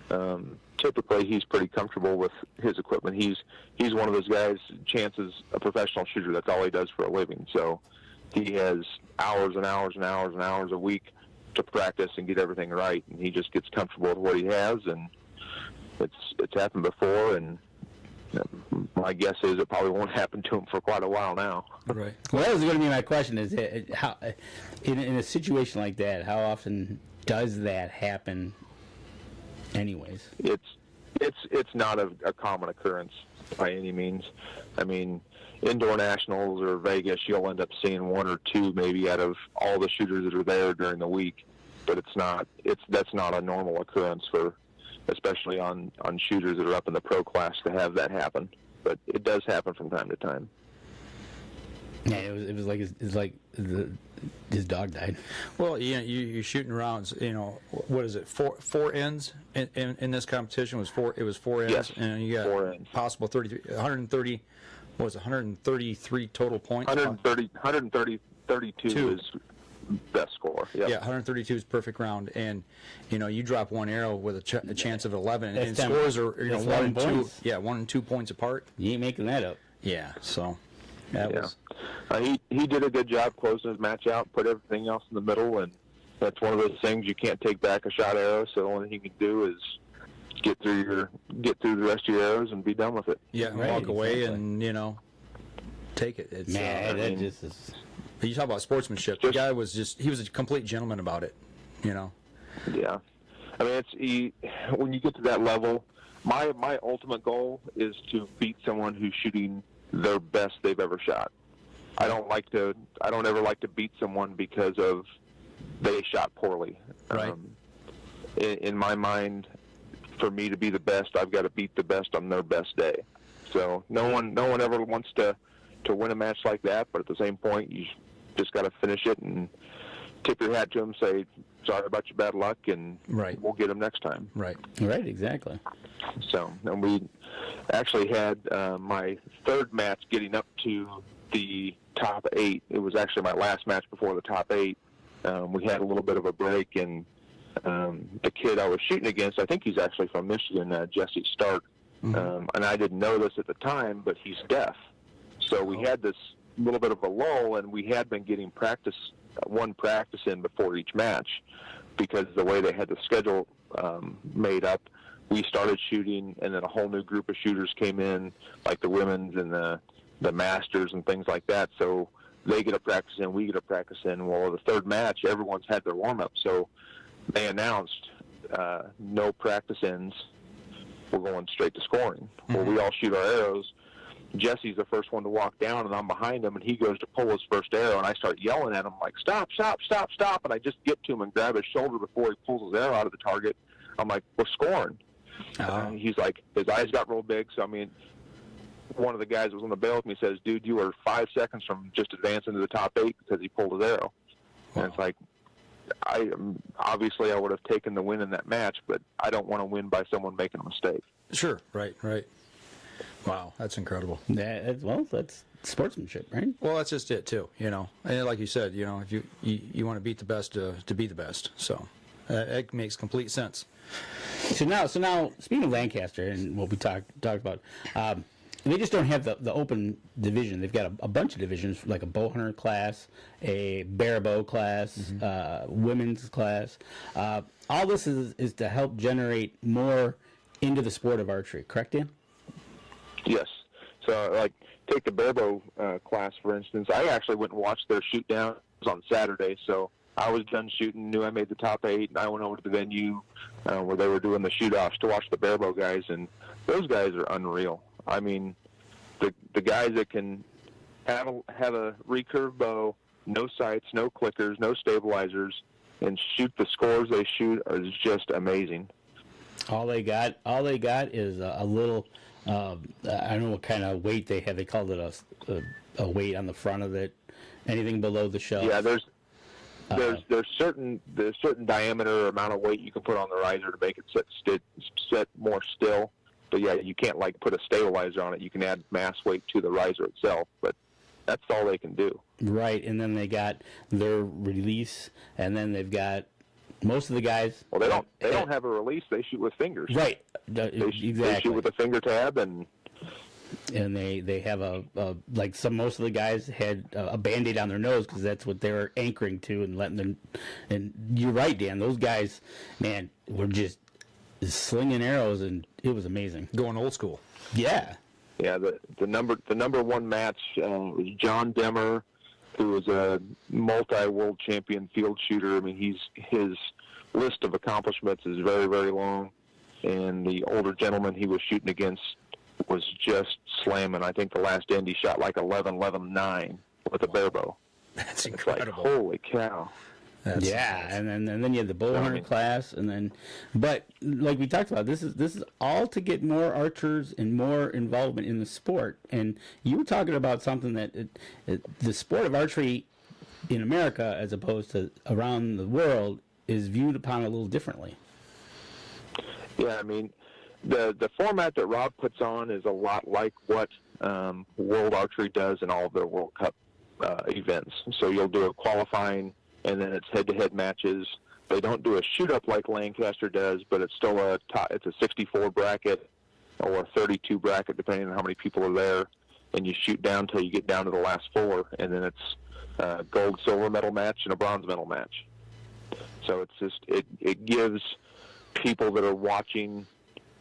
him. Typically, he's pretty comfortable with his equipment. He's one of those guys. Chance is a professional shooter. That's all he does for a living. So he has hours and hours and hours and hours a week to practice and get everything right. And he just gets comfortable with what he has. And it's happened before. And my guess is it probably won't happen to him for quite a while now. Right. Well, that was going to be my question: is how in a situation like that, how often does that happen? Anyways, it's not a common occurrence by any means. I mean, indoor nationals or Vegas, you'll end up seeing one or two maybe out of all the shooters that are there during the week, but that's not a normal occurrence for, especially on shooters that are up in the pro class, to have that happen. But it does happen from time to time. Yeah, it was like his dog died. Well, you're shooting rounds. What is it? Four ends in this competition was four. It was four ends, yes, and you got 4 ends. Possible 130. What was it? 133 total points. 132 is best score. Yep. Yeah, 132 is perfect round, and you drop one arrow with a chance of 11, and That's scores are 1 and 2. points. Yeah, 1 and 2 points apart. You ain't making that up. Yeah, so that was. He did a good job closing his match out, put everything else in the middle, and that's one of those things you can't take back a shot arrow. So the only thing you can do is get through the rest of your arrows and be done with it. Yeah, and Right, walk away exactly. and take it. It's, Man, that just is. You talk about sportsmanship. The guy was he was a complete gentleman about it. Yeah, I mean when you get to that level, my ultimate goal is to beat someone who's shooting their best they've ever shot. I don't ever like to beat someone because of they shot poorly. Right. In my mind, for me to be the best, I've got to beat the best on their best day. So no one ever wants to win a match like that, but at the same point, you just got to finish it and tip your hat to them, say sorry about your bad luck, and we'll get them next time. Right. Right, exactly. So, and we actually had my third match getting up to the top 8. It was actually my last match before the top 8. We had a little bit of a break, and the kid I was shooting against, I think he's actually from Michigan, Jesse Stark, and I didn't know this at the time, but he's deaf. So we had this little bit of a lull, and we had been getting one practice in before each match, because the way they had the schedule made up, we started shooting, and then a whole new group of shooters came in, like the women's and the masters and things like that. So they get a practice in, we get a practice in. Well, the third match, everyone's had their warm-up, so they announced no practice ins. We're going straight to scoring. Well, we all shoot our arrows. Jesse's the first one to walk down, and I'm behind him, and he goes to pull his first arrow, and I start yelling at him like, stop, stop, stop, stop, and I just get to him and grab his shoulder before he pulls his arrow out of the target. I'm like, we're scoring. He's like, his eyes got real big, so I mean, one of the guys that was on the bail with me says, dude, you were 5 seconds from just advancing to the top 8 because he pulled his arrow. Wow. And it's like, obviously I would have taken the win in that match, but I don't want to win by someone making a mistake. Sure, right. Wow, that's incredible. That's sportsmanship, right? Well, that's just it too, and like you said, if you want to beat the best to be the best, so it makes complete sense. So now, speaking of Lancaster and what we talked about, they just don't have the open division. They've got a bunch of divisions, like a bow hunter class, a bear bow class, women's class. All this is to help generate more into the sport of archery, correct, Dan? Yes. So, like, take the bear bow class, for instance. I actually went and watched their shoot down. It was on Saturday, so I was done shooting, knew I made the top 8, and I went over to the venue where they were doing the shoot-offs to watch the bear bow guys, and those guys are unreal. I mean, the guys that can have a recurve bow, no sights, no clickers, no stabilizers, and shoot the scores they shoot is just amazing. All they got is a little. I don't know what kind of weight they have. They called it a weight on the front of it. Anything below the shelf. Yeah, there's certain diameter or amount of weight you can put on the riser to make it set more still. But yeah, you can't like put a stabilizer on it. You can add mass weight to the riser itself, but that's all they can do. Right, and then they got their release, and then they've got Most of the guys. Well, they don't have a release. They shoot with fingers. Right. Exactly. They shoot with a finger tab, and they have most of the guys had a Band-Aid on their nose because that's what they were anchoring to and letting them. And you're right, Dan. Those guys, man, were just slinging arrows, and it was amazing. Going old school. Yeah. Yeah. The number one match was John Demmer, who was a multi-world champion field shooter. I mean, his list of accomplishments is very, very long. And the older gentleman he was shooting against was just slamming. I think the last end he shot like 11-9 with a bare bow. That's incredible. Like, holy cow. And then you had the bow hunter class, but like we talked about, this is all to get more archers and more involvement in the sport. And you were talking about something that the sport of archery in America, as opposed to around the world, is viewed upon a little differently. Yeah, I mean, the format that Rob puts on is a lot like what World Archery does in all of their World Cup events. So you'll do a qualifying, and then it's head-to-head matches. They don't do a shoot-up like Lancaster does, but it's still it's a 64 bracket or a 32 bracket, depending on how many people are there. And you shoot down until you get down to the last four, and then it's a gold, silver medal match and a bronze medal match. So it's just it gives people that are watching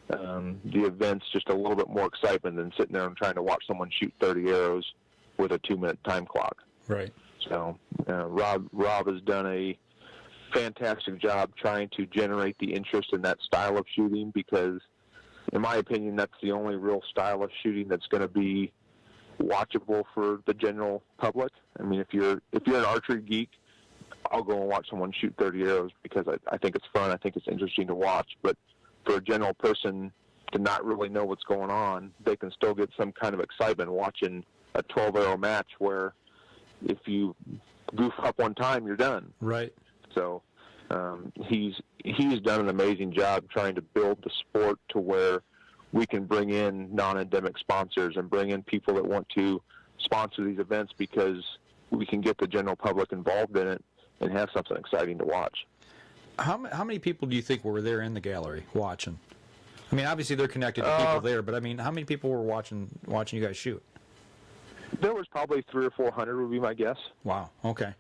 the events just a little bit more excitement than sitting there and trying to watch someone shoot 30 arrows with a 2-minute time clock. Right. So Rob has done a fantastic job trying to generate the interest in that style of shooting, because in my opinion that's the only real style of shooting that's going to be watchable for the general public. I mean, if you're an archery geek, I'll go and watch someone shoot 30 arrows because I think it's fun. I think it's interesting to watch. But for a general person to not really know what's going on, they can still get some kind of excitement watching a 12-arrow match where if you goof up one time, you're done. Right. So he's done an amazing job trying to build the sport to where we can bring in non-endemic sponsors and bring in people that want to sponsor these events, because we can get the general public involved in it and have something exciting to watch. How many people do you think were there in the gallery watching? I mean, obviously they're connected to people there, but I mean, how many people were watching you guys shoot? There was probably 300 or 400 would be my guess. Wow. Okay.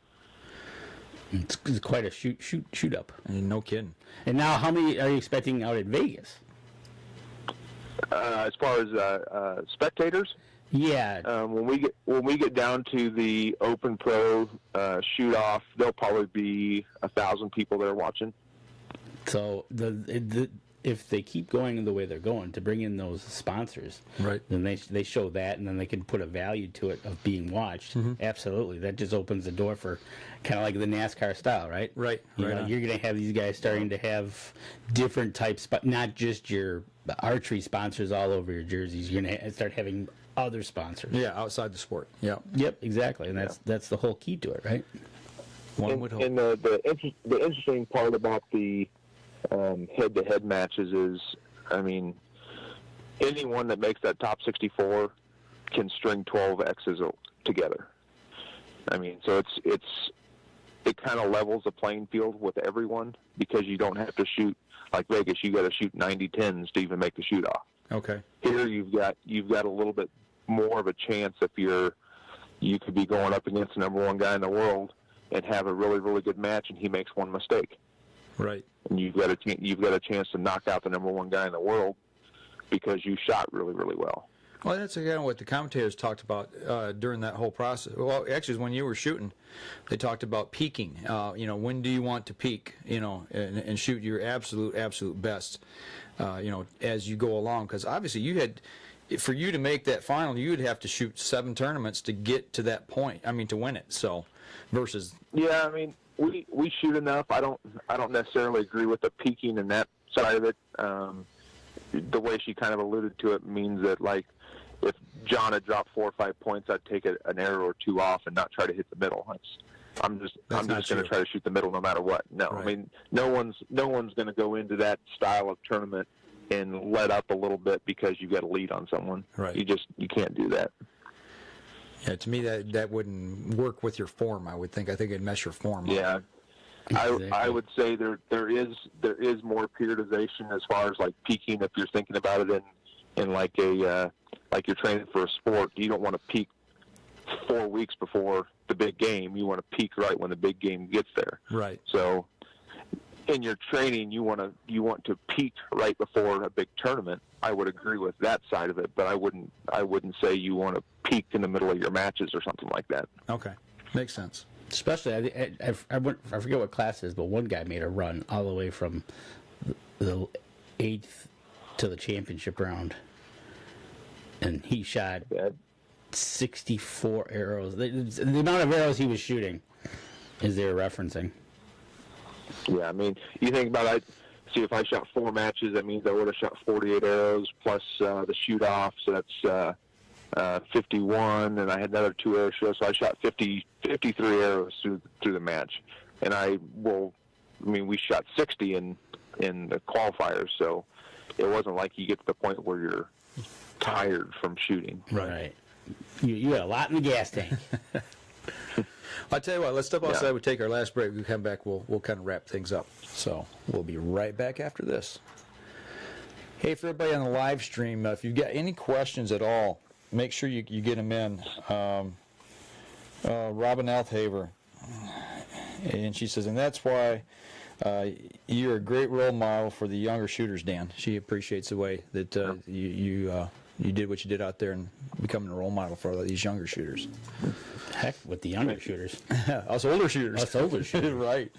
It's quite a shoot up. I mean, no kidding. And now, how many are you expecting out at Vegas? As far as spectators, yeah. When we get down to the Open Pro shoot off, there'll probably be 1,000 people there watching. So if they keep going the way they're going to bring in those sponsors, right? Then they show that, and then they can put a value to it of being watched. Mm-hmm. Absolutely, that just opens the door for kind of like the NASCAR style, right? Right. You're going to have these guys starting to have different types, but not just your archery sponsors all over your jerseys. You're going to start having other sponsors. Yeah, outside the sport. Yeah. Yep, exactly, and that's the whole key to it, right? One would hope. And the interesting part about the head-to-head matches is, I mean, anyone that makes that top 64 can string 12 X's together. I mean, so it kind of levels the playing field with everyone, because you don't have to shoot like Vegas. You got to shoot 90 10s to even make the shoot off. Okay. Here you've got a little bit more of a chance if you could be going up against the number one guy in the world and have a really, really good match, and he makes one mistake. Right. And you've got a chance to knock out the number one guy in the world because you shot really, really well. Well, that's again what the commentators talked about during that whole process. Well, actually, when you were shooting, they talked about peaking. When do you want to peak? And shoot your absolute best. As you go along, because obviously for you to make that final, you'd have to shoot 7 tournaments to get to that point. I mean, to win it. So, versus. Yeah, I mean, we shoot enough. I don't necessarily agree with the peaking and that side of it. The way she kind of alluded to it means that, like, if John had dropped 4 or 5 points, I'd take an arrow or 2 off and not try to hit the middle. I'm just going to try to shoot the middle no matter what. No, right. I mean, no one's going to go into that style of tournament and let up a little bit because you got a lead on someone. Right. You can't do that. Yeah, to me that wouldn't work with your form. I would think. I think it'd mess your form up. Yeah. Exactly. I would say there is more periodization as far as like peaking. If you're thinking about it in like a like you're training for a sport, you don't want to peak 4 weeks before the big game. You want to peak right when the big game gets there. Right. So in your training, you want to peak right before a big tournament. I would agree with that side of it, but I wouldn't say you want to peak in the middle of your matches or something like that. Okay. Makes sense. Especially, I forget what class it is, but one guy made a run all the way from the 8th to the championship round, and he shot 64 arrows. The amount of arrows he was shooting is they're referencing. Yeah, I mean, you think about it. See, if I shot 4 matches, that means I would have shot 48 arrows plus the shoot-off, so that's 51, and I had another 2 arrow shows, so I shot 53 arrows through the match. And we shot 60 in the qualifiers, so it wasn't like you get to the point where you're tired from shooting. Right. You had a lot in the gas tank. I'll tell you what, let's step outside. Yeah. We take our last break. We come back, we'll kind of wrap things up. So we'll be right back after this. Hey, for everybody on the live stream, if you've got any questions at all, make sure you get them in. Robin Althaver, and she says, and that's why you're a great role model for the younger shooters, Dan. She appreciates the way that you did what you did out there and becoming a role model for these younger shooters. Heck, with the younger shooters. Us older shooters. Us older shooters. Right.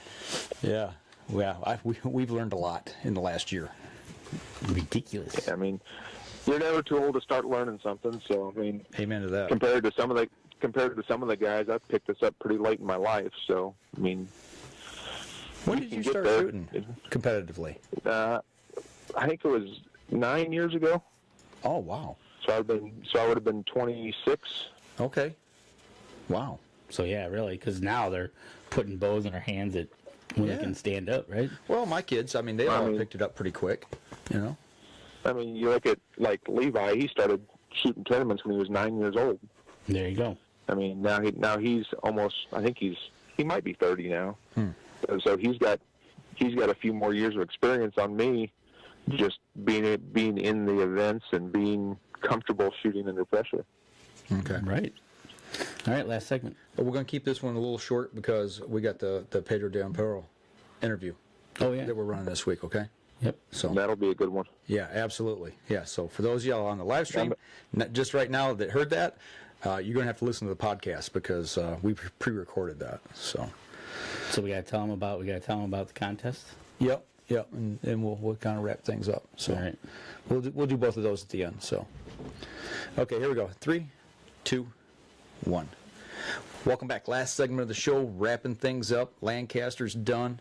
Yeah. Well, we've learned a lot in the last year. Ridiculous. Yeah, I mean, you're never too old to start learning something. So I mean, amen to that. Compared to some of the guys, I've picked this up pretty late in my life. So I mean, when did you start shooting competitively? I think it was 9 years ago. Oh wow! So I would have been 26. Okay. Wow. So yeah, really, because now they're putting bows in their hands when they can stand up, right? Well, my kids, they all picked it up pretty quick, you know. I mean, you look at like Levi. He started shooting tournaments when he was 9 years old. There you go. I mean, now he's almost. I think he might be 30 now. So he's got a few more years of experience on me, just being in the events and being comfortable shooting under pressure. Okay. Right. All right, last segment. But we're going to keep this one a little short because we got the Pedro de Ampuero interview. Oh yeah. That we're running this week. Okay. Yep. So that'll be a good one. Yeah, absolutely. Yeah. So for those of y'all on the live stream, just right now that heard that, you're going to have to listen to the podcast because we pre-recorded that. So we got to tell them about the contest. Yep. And we'll kind of wrap things up. So all right. We'll do both of those at the end. So okay, here we go. 3, 2, 1. Welcome back. Last segment of the show, wrapping things up. Lancaster's done.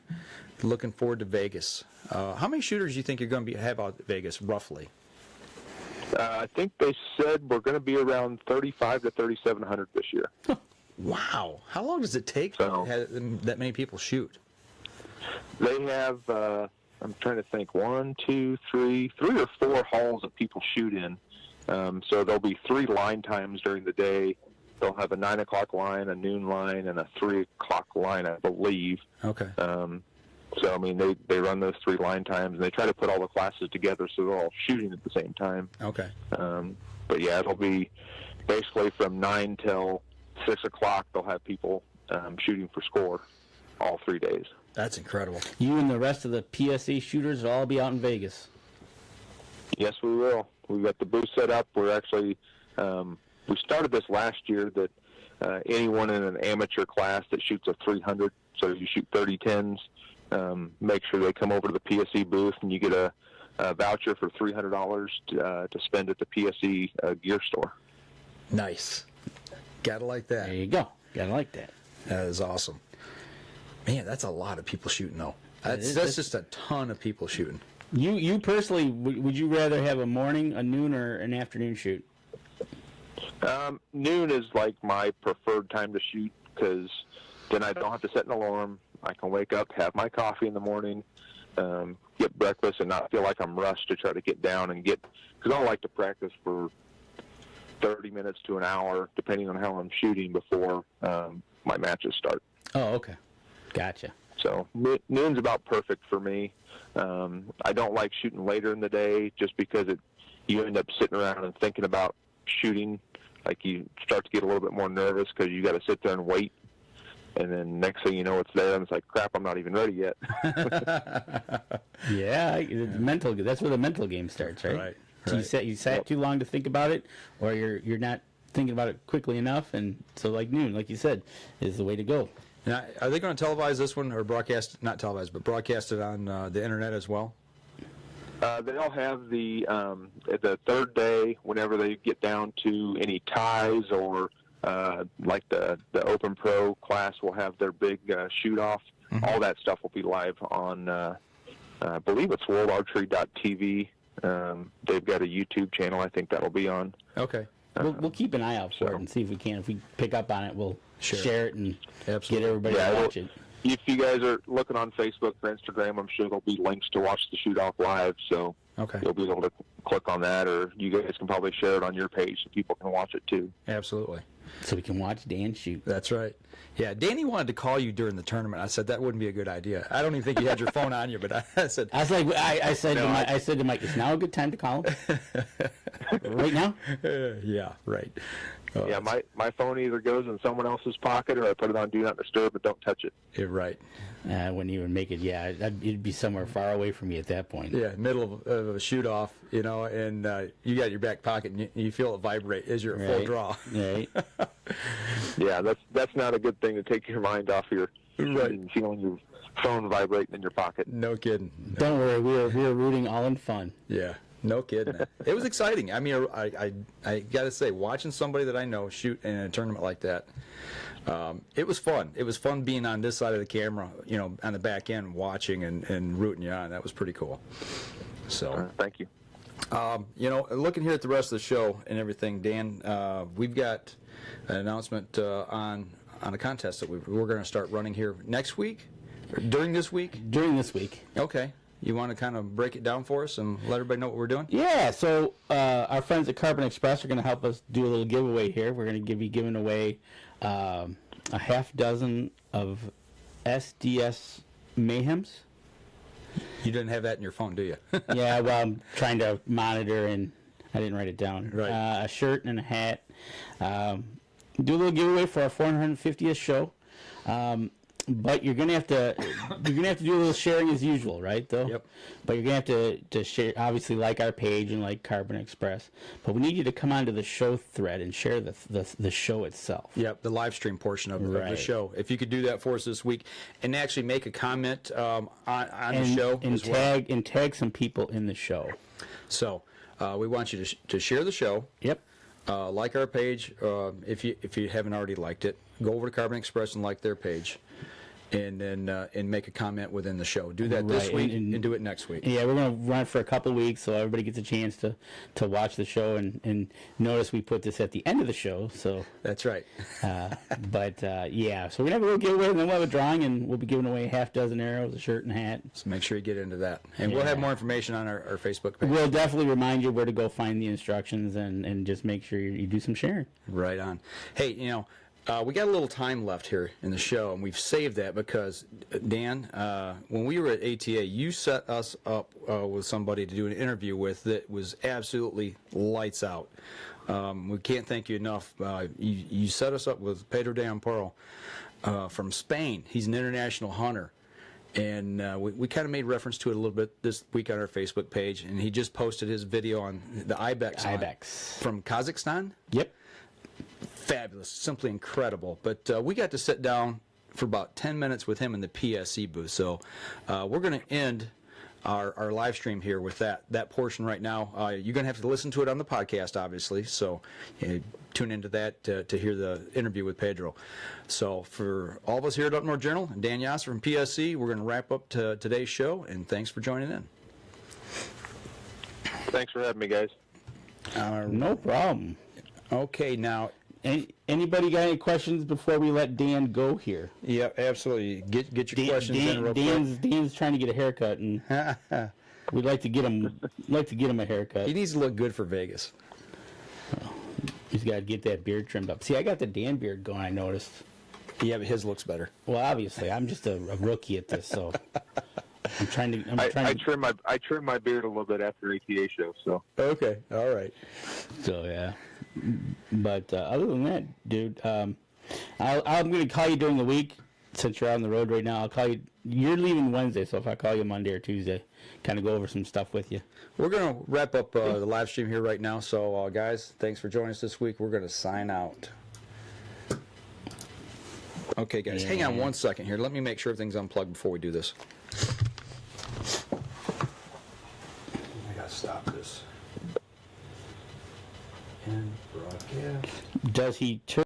Looking forward to Vegas. How many shooters do you think you're going to have out at Vegas, roughly? I think they said we're going to be around 3,500 to 3,700 this year. Wow. How long does it take to have that many people shoot? They have, I'm trying to think, 3 or 4 halls that people shoot in. So there'll be 3 line times during the day. They'll have a 9 o'clock line, a noon line, and a 3 o'clock line, I believe. Okay. So, I mean, they run those 3 line times, and they try to put all the classes together so they're all shooting at the same time. Okay. But, yeah, it'll be basically from 9 till 6 o'clock. They'll have people shooting for score all 3 days. That's incredible. You and the rest of the PSA shooters will all be out in Vegas. Yes, we will. We've got the booth set up. We're actually we started this last year that anyone in an amateur class that shoots a 300, so you shoot 30 tens, make sure they come over to the PSE booth and you get a voucher for $300 to spend at the PSE gear store. Nice. Gotta like that. There you go. Gotta like that. That is awesome. Man, that's a lot of people shooting, though. That's just a ton of people shooting. You personally, would you rather have a morning, a noon, or an afternoon shoot? Noon is like my preferred time to shoot because then I don't have to set an alarm. I can wake up, have my coffee in the morning, get breakfast, and not feel like I'm rushed to try to get down and get, because I don't like to practice for 30 minutes to an hour, depending on how I'm shooting before my matches start. Oh, okay. Gotcha. So noon's about perfect for me. I don't like shooting later in the day just because you end up sitting around and thinking about shooting. Like you start to get a little bit more nervous because you got to sit there and wait. And then next thing you know, it's there, and it's like, crap, I'm not even ready yet. Yeah, mental. That's where the mental game starts, right? Right. So you sat too long to think about it, or you're not thinking about it quickly enough, and so like noon, like you said, is the way to go. Now, are they going to televise this one or broadcast? Not televise, but broadcast it on the internet as well? They'll have the third day whenever they get down to any ties or like the Open Pro class will have their big shoot off. Mm-hmm. All that stuff will be live on I believe it's worldarchery.tv. They've got a YouTube channel I think that'll be on. Okay. We'll keep an eye out for it and see if we can. If we pick up on it, we'll share it and get everybody to watch it. If you guys are looking on Facebook or Instagram, I'm sure there'll be links to watch the shoot-off live, so you'll be able to click on that, or you guys can probably share it on your page so people can watch it too. Absolutely. So we can watch Dan shoot. That's right. Yeah, Danny wanted to call you during the tournament. I said that wouldn't be a good idea. I don't even think you had your phone on you, but I said I said to Mike, is now a good time to call him? Right now? Yeah, right. Yeah, my phone either goes in someone else's pocket or I put it on Do Not Disturb, but don't touch it. You're right. I wouldn't even make it. Yeah, it'd be somewhere far away from me at that point. Yeah, middle of a shoot off, and you got your back pocket and you feel it vibrate as you're at full draw. Right. Yeah, that's not a good thing to take your mind off your feeling your phone vibrating in your pocket. No kidding. Don't worry, we were rooting all in fun. Yeah. No kidding. It was exciting. I mean, I got to say, watching somebody that I know shoot in a tournament like that, it was fun. It was fun being on this side of the camera, on the back end, watching and rooting you on. That was pretty cool. So, thank you. Looking here at the rest of the show and everything, Dan, we've got an announcement on a contest that we're going to start running here next week, or during this week. During this week. Okay. You want to kind of break it down for us and let everybody know what we're doing? Yeah, so our friends at Carbon Express are going to help us do a little giveaway here. We're going to be giving away a half dozen of SDS Mayhems. You didn't have that in your phone, do you? Yeah, well, I'm trying to monitor, and I didn't write it down. Right. A shirt and a hat. Do a little giveaway for our 450th show. But you're gonna have to do a little sharing as usual, right? Though. Yep. But you're gonna have to share, obviously, like our page and like Carbon Express. But we need you to come onto the show thread and share the show itself. Yep, the live stream portion of the show. If you could do that for us this week, and actually make a comment on the show and as well. And tag some people in the show. So we want you to share the show. Yep. Like our page. If you haven't already liked it, go over to Carbon Express and like their page. And then and make a comment within the show. Do that this week and do it next week. Yeah, we're going to run for a couple of weeks so everybody gets a chance to watch the show and notice we put this at the end of the show. So that's right. Yeah, so we're going to have a little giveaway and then we'll have a drawing and we'll be giving away a half dozen arrows, a shirt and a hat. So make sure you get into that. And we'll have more information on our Facebook page. We'll definitely remind you where to go find the instructions and just make sure you do some sharing. Right on. Hey, we got a little time left here in the show, and we've saved that because, Dan, when we were at ATA, you set us up with somebody to do an interview with that was absolutely lights out. We can't thank you enough. You set us up with Pedro de Ampuero from Spain. He's an international hunter. And we kind of made reference to it a little bit this week on our Facebook page, and he just posted his video on the Ibex from Kazakhstan. Yep. Fabulous, simply incredible. But we got to sit down for about 10 minutes with him in the PSC booth. So we're going to end our live stream here with that portion right now. You're going to have to listen to it on the podcast, obviously. So tune into that to hear the interview with Pedro. So for all of us here at Up North Journal and Dan Jasa from PSC, we're going to wrap up today's show. And thanks for joining in. Thanks for having me, guys. No problem. Okay, now... Anybody got any questions before we let Dan go here? Yeah, absolutely. Get your questions in real quick. Dan's trying to get a haircut, and we'd like to get him a haircut. He needs to look good for Vegas. He's got to get that beard trimmed up. See, I got the Dan beard going. I noticed. Yeah, but his looks better. Well, obviously, I'm just a rookie at this, so I'm trying to. I trim my beard a little bit after ATA show, so. Okay, all right. So yeah, but other than that, dude, I'm going to call you during the week since you're on the road right now. I'll call you. You're leaving Wednesday, so if I call you Monday or Tuesday, kind of go over some stuff with you. We're going to wrap up the live stream here right now. So, guys, thanks for joining us this week. We're going to sign out. Okay, guys, hang on one second here. Let me make sure everything's unplugged before we do this. I got to stop this. And broadcast. Does he turn?